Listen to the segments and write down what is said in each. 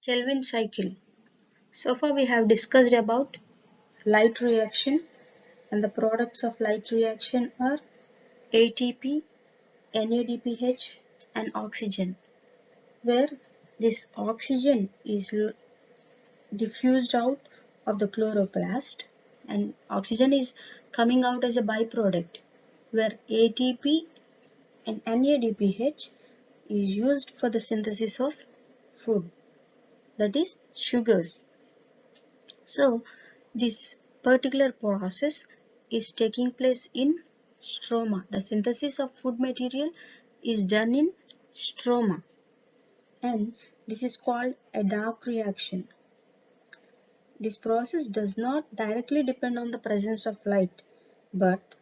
Kelvin cycle. So far we have discussed about light reaction, and the products of light reaction are ATP, NADPH and oxygen, where this oxygen is diffused out of the chloroplast and oxygen is coming out as a byproduct, where ATP and NADPH is used for the synthesis of food, that is sugars. So this particular process is taking place in stroma. The synthesis of food material is done in stroma, and this is called a dark reaction. This process does not directly depend on the presence of light, but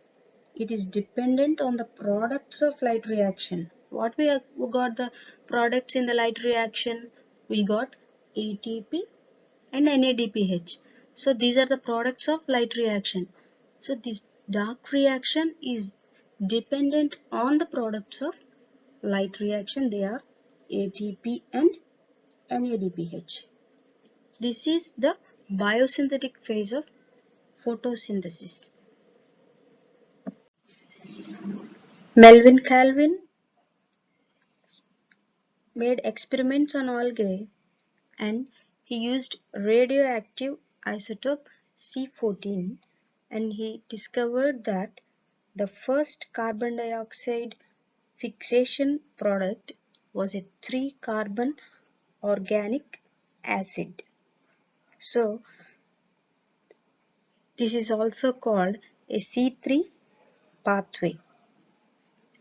it is dependent on the products of light reaction. What we got the products in the light reaction? We got ATP and NADPH. So these are the products of light reaction. So this dark reaction is dependent on the products of light reaction. They are ATP and NADPH. This is the biosynthetic phase of photosynthesis. Melvin Calvin made experiments on algae, and he used radioactive isotope C14, and he discovered that the first carbon dioxide fixation product was a 3-carbon organic acid. So this is also called a C3 pathway.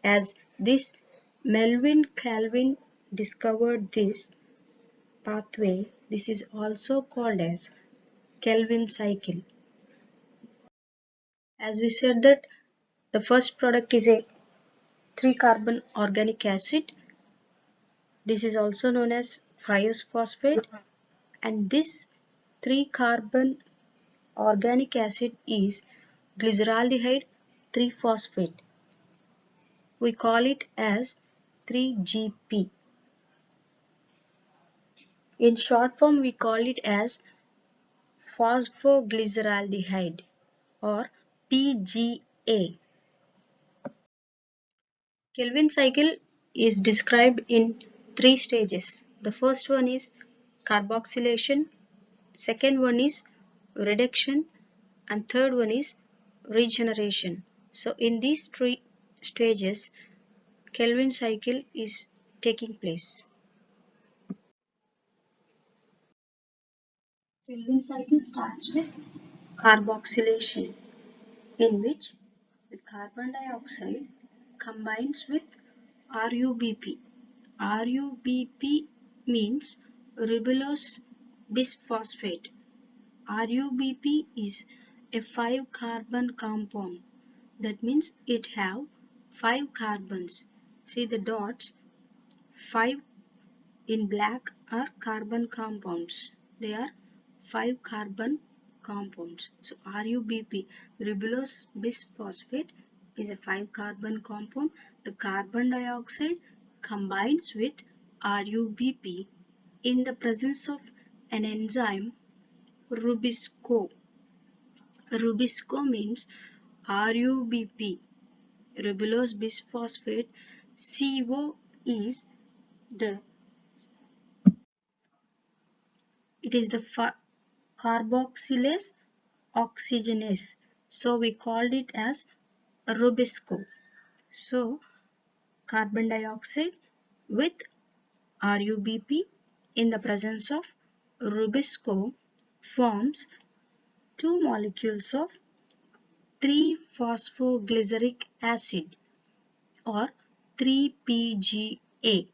As this Melvin Calvin discovered this pathway, this is also called as Kelvin cycle. As we said that the first product is a 3-carbon organic acid. This is also known as Friose phosphate, and this 3-carbon organic acid is glyceraldehyde 3-phosphate. We call it as 3GP. In short form, we call it as phosphoglyceraldehyde or PGA. Kelvin cycle is described in 3 stages. The first one is carboxylation, second one is reduction, and third one is regeneration. So in these 3 stages, Kelvin cycle is taking place. Kelvin cycle starts with carboxylation, in which the carbon dioxide combines with RUBP. RUBP means ribulose bisphosphate. RUBP is a 5-carbon compound. That means it have 5 carbons. See the dots, 5 in black are carbon compounds. They are 5 carbon compounds. So RUBP, ribulose bisphosphate, is a 5-carbon compound. The carbon dioxide combines with RUBP in the presence of an enzyme Rubisco. Rubisco means RUBP, ribulose bisphosphate. CO is the carboxylase oxygenase. So we called it as Rubisco. So carbon dioxide with RUBP in the presence of Rubisco forms 2 molecules of 3-phosphoglyceric acid or 3-PGA.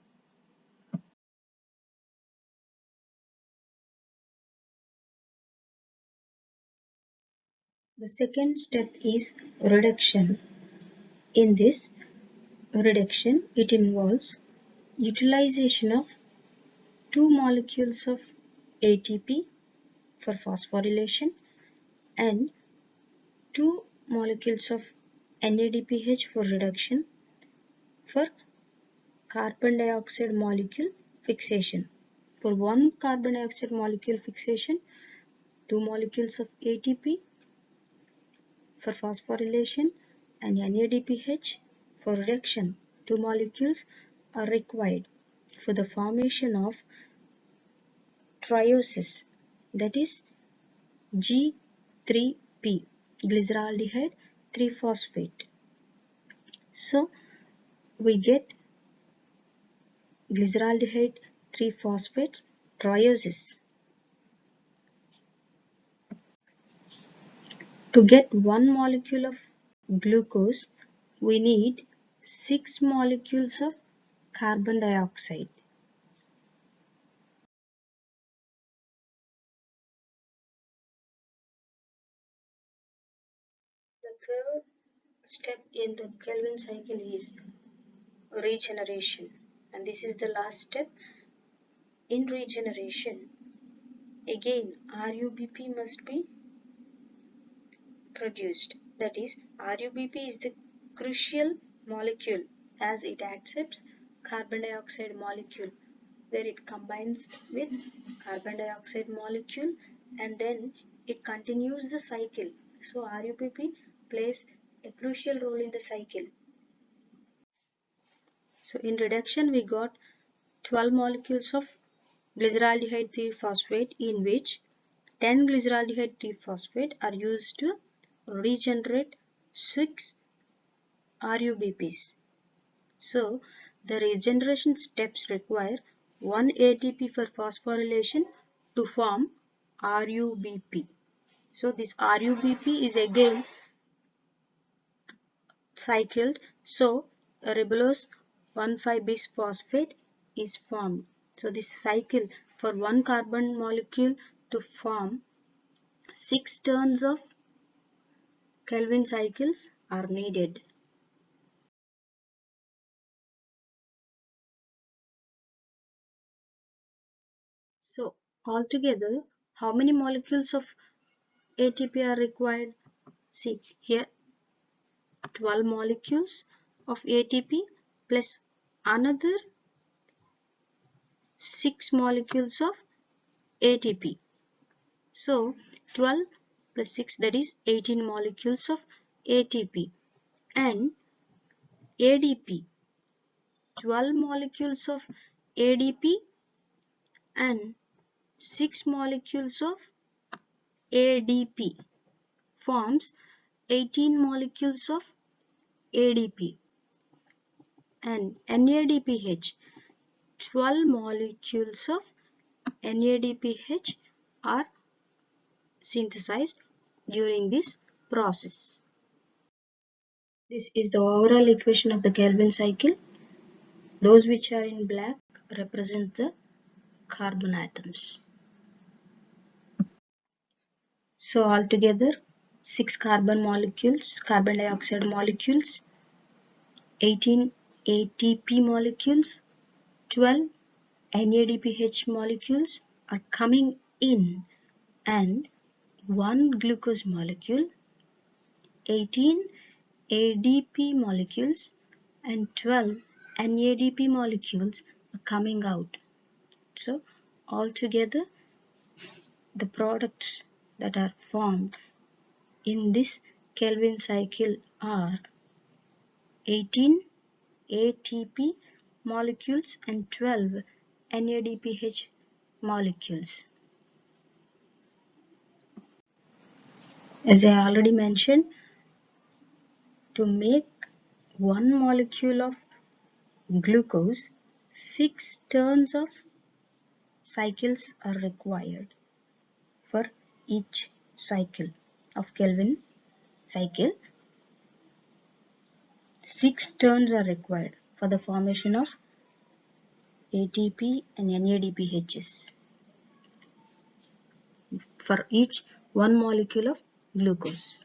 The second step is reduction. In this reduction, it involves utilization of 2 molecules of ATP for phosphorylation and 2 molecules of NADPH for reduction for carbon dioxide molecule fixation. For one carbon dioxide molecule fixation, 2 molecules of ATP. For phosphorylation and NADPH for reduction, 2 molecules are required for the formation of triosis, that is G3P, glyceraldehyde 3-phosphate. So we get glyceraldehyde 3-phosphate triosis. To get 1 molecule of glucose, we need 6 molecules of carbon dioxide. The third step in the Kelvin cycle is regeneration, and this is the last step. In regeneration, again RUBP must be produced. That is, RUBP is the crucial molecule as it accepts carbon dioxide molecule, where it combines with carbon dioxide molecule and then it continues the cycle. So RUBP plays a crucial role in the cycle. So in reduction we got 12 molecules of glyceraldehyde 3-phosphate, in which 10 glyceraldehyde 3-phosphate are used to regenerate 6 RUBPs. So the regeneration steps require 1 ATP for phosphorylation to form RUBP. So this RUBP is again cycled, so a ribulose 1,5-bisphosphate is formed. So this cycle for one carbon molecule to form 6 turns of Kelvin cycles are needed. So altogether, how many molecules of ATP are required? See here, 12 molecules of ATP plus another 6 molecules of ATP. So 12 plus 6, that is 18 molecules of ATP, and ADP, 12 molecules of ADP and 6 molecules of ADP forms 18 molecules of ADP, and NADPH, 12 molecules of NADPH are synthesized during this process. This is the overall equation of the Kelvin cycle. Those which are in black represent the carbon atoms. So altogether 6 carbon dioxide molecules, 18 ATP molecules, 12 NADPH molecules are coming in, and 1 glucose molecule, 18 ADP molecules and 12 NADP molecules are coming out. So altogether the products that are formed in this Kelvin cycle are 18 ATP molecules and 12 NADPH molecules. As I already mentioned, to make 1 molecule of glucose, 6 turns of cycles are required for each cycle of Kelvin cycle. 6 turns are required for the formation of ATP and NADPHs for each 1 molecule of glucose.